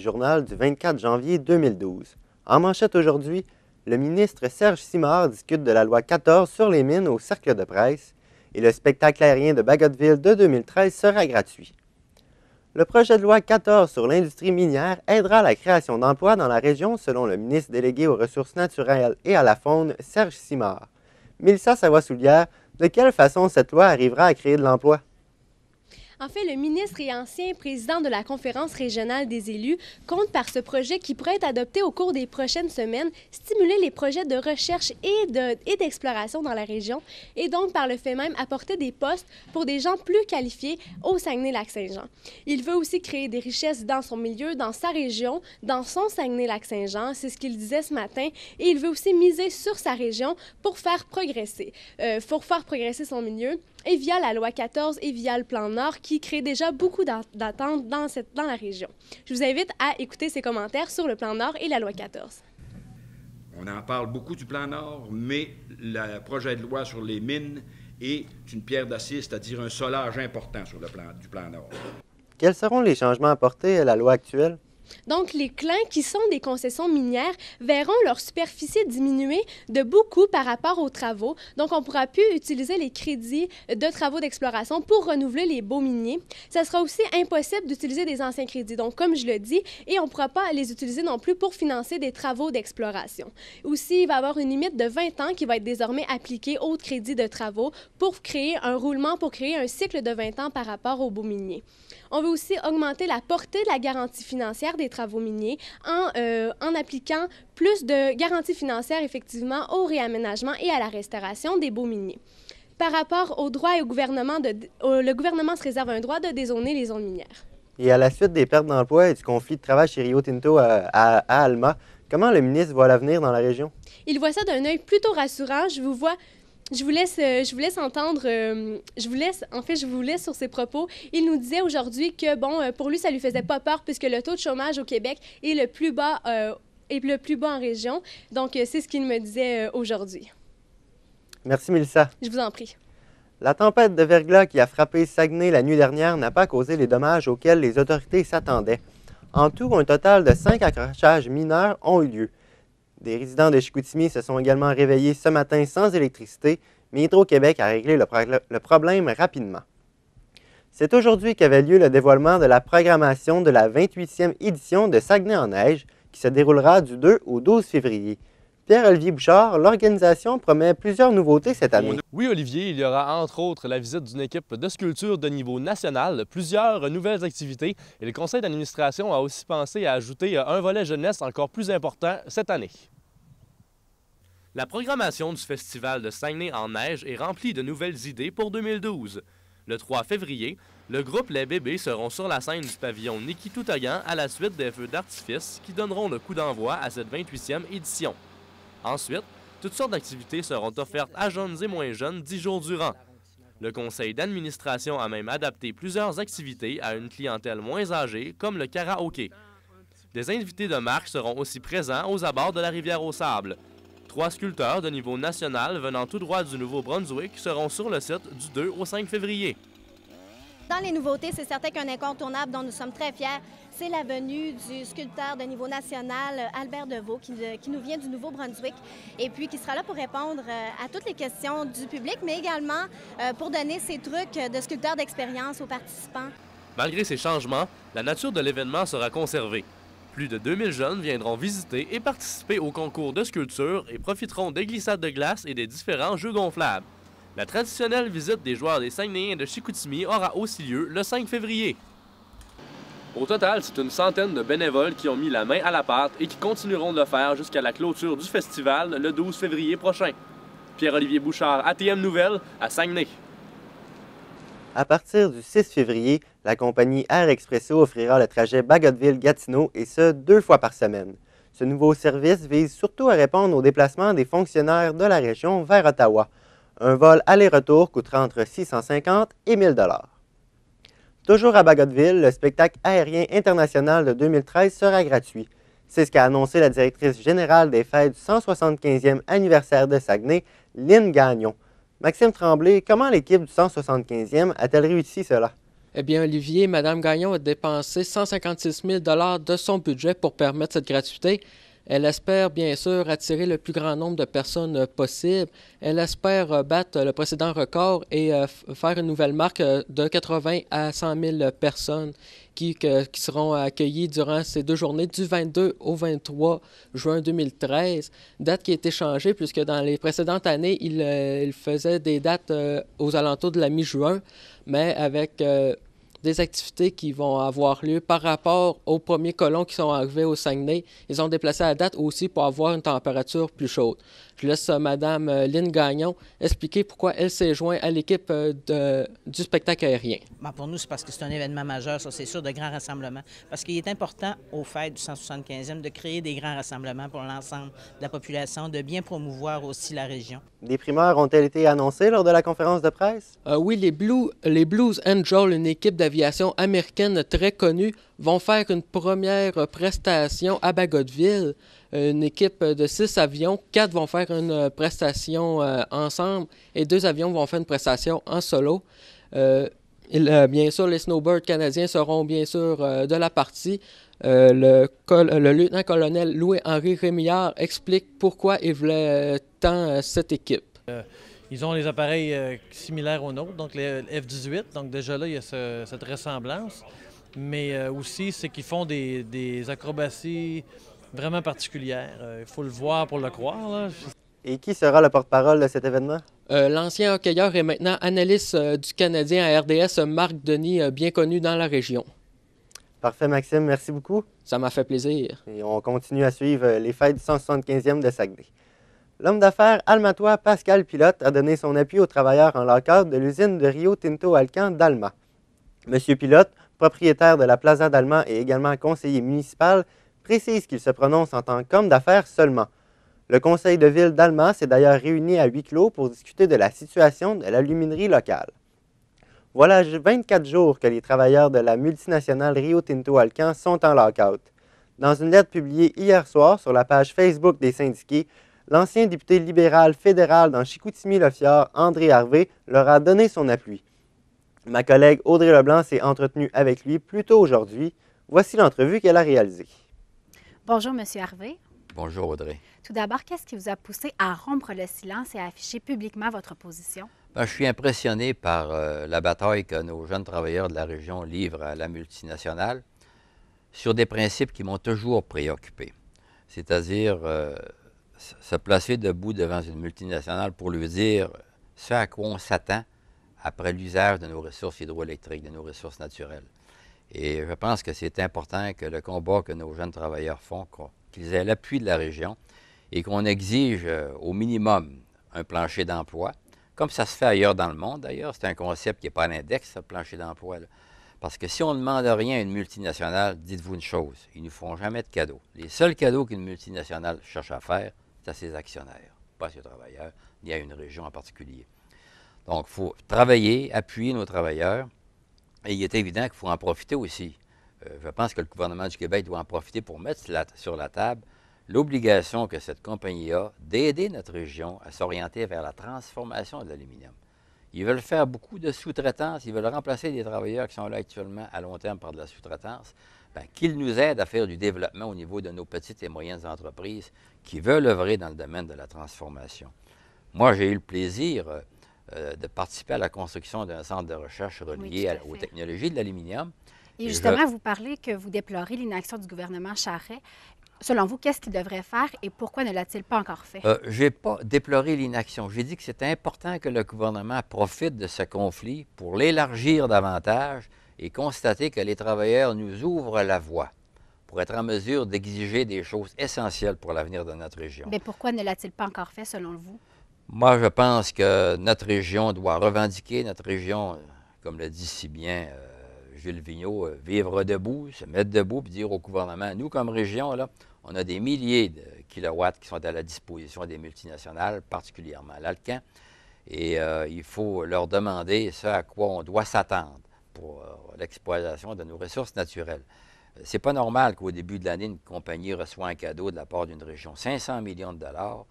Journal du 24 janvier 2012. En manchette aujourd'hui, le ministre Serge Simard discute de la loi 14 sur les mines au cercle de presse et le spectacle aérien de Bagotville de 2013 sera gratuit. Le projet de loi 14 sur l'industrie minière aidera à la création d'emplois dans la région selon le ministre délégué aux ressources naturelles et à la faune, Serge Simard. Mélissa Savoie-Soulière, de quelle façon cette loi arrivera à créer de l'emploi? En fait, le ministre et ancien président de la Conférence régionale des élus compte par ce projet qui pourrait être adopté au cours des prochaines semaines, stimuler les projets de recherche et d'exploration dans la région et donc par le fait même apporter des postes pour des gens plus qualifiés au Saguenay-Lac-Saint-Jean. Il veut aussi créer des richesses dans son milieu, dans sa région, dans son Saguenay-Lac-Saint-Jean, c'est ce qu'il disait ce matin, et il veut aussi miser sur sa région pour faire progresser son milieu. Et via la loi 14 et via le plan Nord qui crée déjà beaucoup d'attentes dans la région. Je vous invite à écouter ses commentaires sur le plan Nord et la loi 14. On en parle beaucoup du plan Nord, mais le projet de loi sur les mines est une pierre d'acier, c'est-à-dire un solage important sur du plan Nord. Quels seront les changements apportés à la loi actuelle? Donc, les clans qui sont des concessions minières verront leur superficie diminuer de beaucoup par rapport aux travaux. Donc, on ne pourra plus utiliser les crédits de travaux d'exploration pour renouveler les baux miniers. Ça sera aussi impossible d'utiliser des anciens crédits, donc comme je le dis, et on ne pourra pas les utiliser non plus pour financer des travaux d'exploration. Aussi, il va y avoir une limite de 20 ans qui va être désormais appliquée aux crédits de travaux pour créer un roulement, pour créer un cycle de 20 ans par rapport aux baux miniers. On veut aussi augmenter la portée de la garantie financière des travaux miniers en appliquant plus de garanties financières effectivement au réaménagement et à la restauration des baux miniers. Par rapport au droit et au gouvernement, le gouvernement se réserve un droit de dézoner les zones minières. Et à la suite des pertes d'emploi et du conflit de travail chez Rio Tinto à Alma, comment le ministre voit l'avenir dans la région? Il voit ça d'un œil plutôt rassurant. Je vous laisse sur ses propos. Il nous disait aujourd'hui que, pour lui, ça lui faisait pas peur puisque le taux de chômage au Québec est le plus bas en région. Donc, c'est ce qu'il me disait aujourd'hui. Merci, Mélissa. Je vous en prie. La tempête de verglas qui a frappé Saguenay la nuit dernière n'a pas causé les dommages auxquels les autorités s'attendaient. En tout, un total de 5 accrochages mineurs ont eu lieu. Des résidents de Chicoutimi se sont également réveillés ce matin sans électricité, mais Hydro-Québec a réglé le problème rapidement. C'est aujourd'hui qu'avait lieu le dévoilement de la programmation de la 28e édition de Saguenay en neige, qui se déroulera du 2 au 12 février. Pierre-Olivier Bouchard, l'organisation promet plusieurs nouveautés cette année. Oui, Olivier, il y aura entre autres la visite d'une équipe de sculpture de niveau national, plusieurs nouvelles activités et le conseil d'administration a aussi pensé à ajouter un volet jeunesse encore plus important cette année. La programmation du Festival de Saguenay en neige est remplie de nouvelles idées pour 2012. Le 3 février, le groupe Les Bébés seront sur la scène du pavillon Niki Toutagan à la suite des feux d'artifice qui donneront le coup d'envoi à cette 28e édition. Ensuite, toutes sortes d'activités seront offertes à jeunes et moins jeunes 10 jours durant. Le conseil d'administration a même adapté plusieurs activités à une clientèle moins âgée, comme le karaoké. Des invités de marque seront aussi présents aux abords de la rivière aux Sables. 3 sculpteurs de niveau national venant tout droit du Nouveau-Brunswick seront sur le site du 2 au 5 février. Dans les nouveautés, c'est certain qu'un incontournable dont nous sommes très fiers, c'est la venue du sculpteur de niveau national Albert Deveau qui nous vient du Nouveau-Brunswick et puis qui sera là pour répondre à toutes les questions du public, mais également pour donner ses trucs de sculpteur d'expérience aux participants. Malgré ces changements, la nature de l'événement sera conservée. Plus de 2000 jeunes viendront visiter et participer au concours de sculpture et profiteront des glissades de glace et des différents jeux gonflables. La traditionnelle visite des joueurs des Saguenayens de Chicoutimi aura aussi lieu le 5 février. Au total, c'est une centaine de bénévoles qui ont mis la main à la pâte et qui continueront de le faire jusqu'à la clôture du festival le 12 février prochain. Pierre-Olivier Bouchard, ATM Nouvelles, à Saguenay. À partir du 6 février, la compagnie Air Expresso offrira le trajet Bagotville-Gatineau et ce 2 fois par semaine. Ce nouveau service vise surtout à répondre aux déplacements des fonctionnaires de la région vers Ottawa. Un vol aller-retour coûtera entre 650 et 1000 $. Toujours à Bagotville, le spectacle aérien international de 2013 sera gratuit. C'est ce qu'a annoncé la directrice générale des fêtes du 175e anniversaire de Saguenay, Lynne Gagnon. Maxime Tremblay, comment l'équipe du 175e a-t-elle réussi cela? Eh bien, Olivier, Mme Gagnon a dépensé 156 000 de son budget pour permettre cette gratuité. Elle espère bien sûr attirer le plus grand nombre de personnes possible. Elle espère battre le précédent record et faire une nouvelle marque de 80 à 100 000 personnes qui seront accueillies durant ces 2 journées du 22 au 23 juin 2013. Date qui a été changée puisque dans les précédentes années, il faisait des dates aux alentours de la mi-juin, mais avec des activités qui vont avoir lieu par rapport aux premiers colons qui sont arrivés au Saguenay. Ils ont déplacé la date aussi pour avoir une température plus chaude. Je laisse Mme Lynne Gagnon expliquer pourquoi elle s'est jointe à l'équipe du spectacle aérien. Bien, pour nous, c'est parce que c'est un événement majeur, ça c'est sûr, de grands rassemblements. Parce qu'il est important aux fêtes du 175e de créer des grands rassemblements pour l'ensemble de la population, de bien promouvoir aussi la région. Des primeurs ont-elles été annoncées lors de la conférence de presse? Oui, les Blues Angels, une équipe d'aviation américaine très connue, vont faire une première prestation à Bagotville. Une équipe de 6 avions, 4 vont faire une prestation ensemble et 2 avions vont faire une prestation en solo. Bien sûr, les snowbirds canadiens seront bien sûr de la partie. Le lieutenant-colonel Louis-Henri Rémillard explique pourquoi il voulait tant cette équipe. Ils ont les appareils similaires aux nôtres, donc les F-18. Donc déjà là, il y a cette ressemblance. Mais aussi, c'est qu'ils font des acrobaties vraiment particulières. Il faut le voir pour le croire, là. Et qui sera le porte-parole de cet événement? L'ancien hockeyeur et maintenant analyste du Canadien à RDS, Marc Denis, bien connu dans la région. Parfait, Maxime. Merci beaucoup. Ça m'a fait plaisir. Et on continue à suivre les fêtes du 175e de Saguenay. L'homme d'affaires almatois Pascal Pilote a donné son appui aux travailleurs en lock-out de l'usine de Rio Tinto Alcan d'Alma. Monsieur Pilote, propriétaire de la Plaza d'Alma et également conseiller municipal, précise qu'il se prononce en tant qu'homme d'affaires seulement. Le conseil de ville d'Alma s'est d'ailleurs réuni à huis clos pour discuter de la situation de l'aluminerie locale. Voilà 24 jours que les travailleurs de la multinationale Rio Tinto Alcan sont en lock-out. Dans une lettre publiée hier soir sur la page Facebook des syndiqués, l'ancien député libéral fédéral dans Chicoutimi-Le-Fjord, André Harvey, leur a donné son appui. Ma collègue Audrey Leblanc s'est entretenue avec lui plus tôt aujourd'hui. Voici l'entrevue qu'elle a réalisée. Bonjour, M. Harvey. Bonjour, Audrey. Tout d'abord, qu'est-ce qui vous a poussé à rompre le silence et à afficher publiquement votre position? Je suis impressionné par la bataille que nos jeunes travailleurs de la région livrent à la multinationale sur des principes qui m'ont toujours préoccupé. C'est-à-dire se placer debout devant une multinationale pour lui dire ce à quoi on s'attend après l'usage de nos ressources hydroélectriques, de nos ressources naturelles. Et je pense que c'est important que le combat que nos jeunes travailleurs font, qu'ils aient l'appui de la région et qu'on exige au minimum un plancher d'emploi, comme ça se fait ailleurs dans le monde. D'ailleurs, c'est un concept qui n'est pas à l'index, ce plancher d'emploi. Parce que si on ne demande rien à une multinationale, dites-vous une chose, ils ne nous font jamais de cadeaux. Les seuls cadeaux qu'une multinationale cherche à faire, c'est à ses actionnaires, pas à ses travailleurs, ni à une région en particulier. Donc, il faut travailler, appuyer nos travailleurs, et il est évident qu'il faut en profiter aussi. Je pense que le gouvernement du Québec doit en profiter pour mettre sur la table l'obligation que cette compagnie a d'aider notre région à s'orienter vers la transformation de l'aluminium. Ils veulent faire beaucoup de sous-traitance, ils veulent remplacer des travailleurs qui sont là actuellement à long terme par de la sous-traitance, qu'ils nous aident à faire du développement au niveau de nos petites et moyennes entreprises qui veulent œuvrer dans le domaine de la transformation. Moi, j'ai eu le plaisir de participer à la construction d'un centre de recherche relié aux technologies de l'aluminium. Et justement, vous parlez que vous déplorez l'inaction du gouvernement Charest. Selon vous, qu'est-ce qu'il devrait faire et pourquoi ne l'a-t-il pas encore fait? Je n'ai pas déploré l'inaction. J'ai dit que c'était important que le gouvernement profite de ce conflit pour l'élargir davantage et constater que les travailleurs nous ouvrent la voie pour être en mesure d'exiger des choses essentielles pour l'avenir de notre région. Mais pourquoi ne l'a-t-il pas encore fait, selon vous? Moi, je pense que notre région doit revendiquer, notre région, comme le dit si bien Jules Vigneault, vivre debout, se mettre debout, puis dire au gouvernement, nous, comme région, là, on a des milliers de kilowatts qui sont à la disposition des multinationales, particulièrement l'Alcan, et il faut leur demander ce à quoi on doit s'attendre pour l'exploitation de nos ressources naturelles. C'est pas normal qu'au début de l'année, une compagnie reçoit un cadeau de la part d'une région, 500 millions de dollars,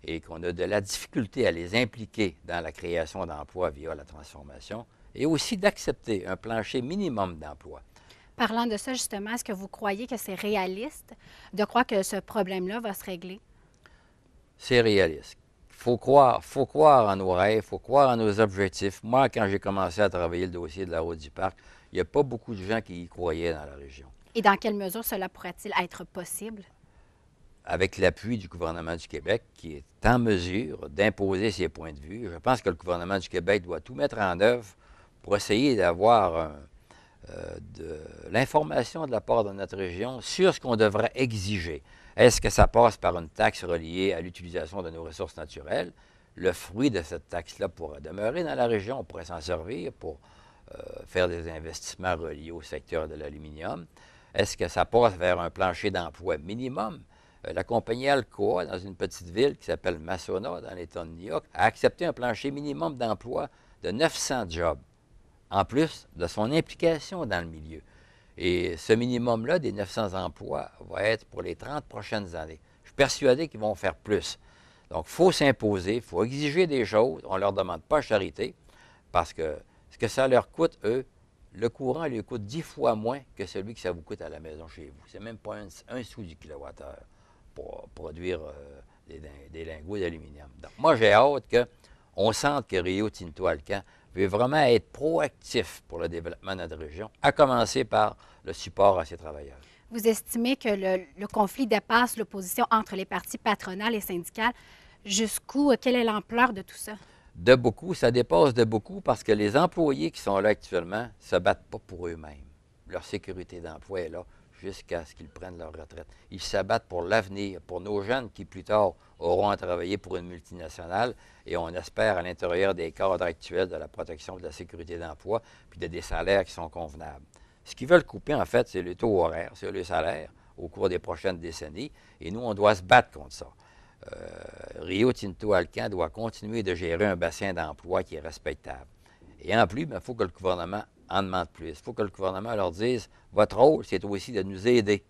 et qu'on a de la difficulté à les impliquer dans la création d'emplois via la transformation, et aussi d'accepter un plancher minimum d'emploi. Parlant de ça, justement, est-ce que vous croyez que c'est réaliste de croire que ce problème-là va se régler? C'est réaliste. Faut croire en nos rêves, il faut croire en nos objectifs. Moi, quand j'ai commencé à travailler le dossier de la route du parc, il n'y a pas beaucoup de gens qui y croyaient dans la région. Et dans quelle mesure cela pourrait-il être possible? Avec l'appui du gouvernement du Québec, qui est en mesure d'imposer ses points de vue, je pense que le gouvernement du Québec doit tout mettre en œuvre pour essayer d'avoir de l'information de la part de notre région sur ce qu'on devrait exiger. Est-ce que ça passe par une taxe reliée à l'utilisation de nos ressources naturelles? Le fruit de cette taxe-là pourrait demeurer dans la région, on pourrait s'en servir pour faire des investissements reliés au secteur de l'aluminium. Est-ce que ça passe vers un plancher d'emploi minimum? La compagnie Alcoa, dans une petite ville qui s'appelle Massona, dans l'État de New York, a accepté un plancher minimum d'emploi de 900 jobs, en plus de son implication dans le milieu. Et ce minimum-là, des 900 emplois, va être pour les 30 prochaines années. Je suis persuadé qu'ils vont faire plus. Donc, il faut s'imposer, il faut exiger des choses. On ne leur demande pas charité, parce que ce que ça leur coûte, eux, le courant lui coûte 10 fois moins que celui que ça vous coûte à la maison chez vous. C'est même pas un sou du kilowattheure pour produire des lingots d'aluminium. Donc, moi, j'ai hâte qu'on sente que Rio Tinto Alcan veut vraiment être proactif pour le développement de notre région, à commencer par le support à ses travailleurs. Vous estimez que le conflit dépasse l'opposition entre les partis patronales et syndicales. Jusqu'où? Quelle est l'ampleur de tout ça? De beaucoup, ça dépasse de beaucoup parce que les employés qui sont là actuellement ne se battent pas pour eux-mêmes. Leur sécurité d'emploi est là jusqu'à ce qu'ils prennent leur retraite. Ils se battent pour l'avenir, pour nos jeunes qui plus tard auront à travailler pour une multinationale et on espère à l'intérieur des cadres actuels de la protection de la sécurité d'emploi puis de des salaires qui sont convenables. Ce qu'ils veulent couper, en fait, c'est le taux horaire, c'est le salaire au cours des prochaines décennies et nous, on doit se battre contre ça. Rio Tinto Alcan doit continuer de gérer un bassin d'emploi qui est respectable. Et en plus, il faut que le gouvernement en demande plus. Il faut que le gouvernement leur dise, votre rôle, c'est aussi de nous aider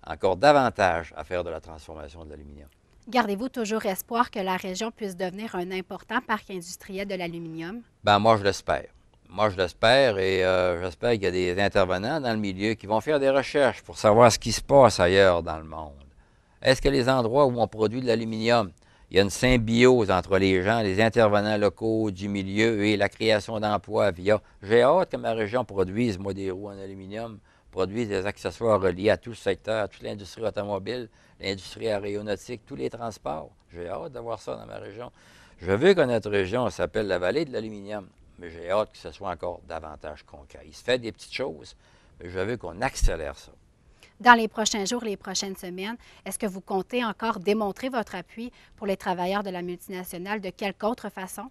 encore davantage à faire de la transformation de l'aluminium. Gardez-vous toujours espoir que la région puisse devenir un important parc industriel de l'aluminium? Bien, moi, je l'espère. Moi, je l'espère et j'espère qu'il y a des intervenants dans le milieu qui vont faire des recherches pour savoir ce qui se passe ailleurs dans le monde. Est-ce que les endroits où on produit de l'aluminium, il y a une symbiose entre les gens, les intervenants locaux du milieu et la création d'emplois via... J'ai hâte que ma région produise, moi, des roues en aluminium, produise des accessoires reliés à tout le secteur, toute l'industrie automobile, l'industrie aéronautique, tous les transports. J'ai hâte de voir ça dans ma région. Je veux que notre région s'appelle la vallée de l'aluminium, mais j'ai hâte que ce soit encore davantage concret. Il se fait des petites choses, mais je veux qu'on accélère ça. Dans les prochains jours, les prochaines semaines, est-ce que vous comptez encore démontrer votre appui pour les travailleurs de la multinationale de quelque autre façon?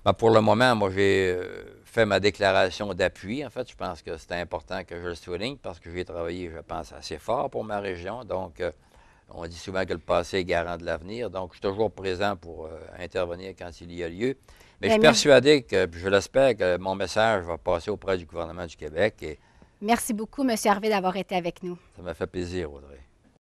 Bien, pour le moment, moi, j'ai fait ma déclaration d'appui. En fait, je pense que c'est important que je le souligne parce que j'ai travaillé, je pense, assez fort pour ma région. Donc, on dit souvent que le passé est garant de l'avenir. Donc, je suis toujours présent pour intervenir quand il y a lieu. Mais je suis persuadé que, puis je l'espère, que mon message va passer auprès du gouvernement du Québec. Et merci beaucoup, M. Harvey, d'avoir été avec nous. ça m'a fait plaisir, Audrey.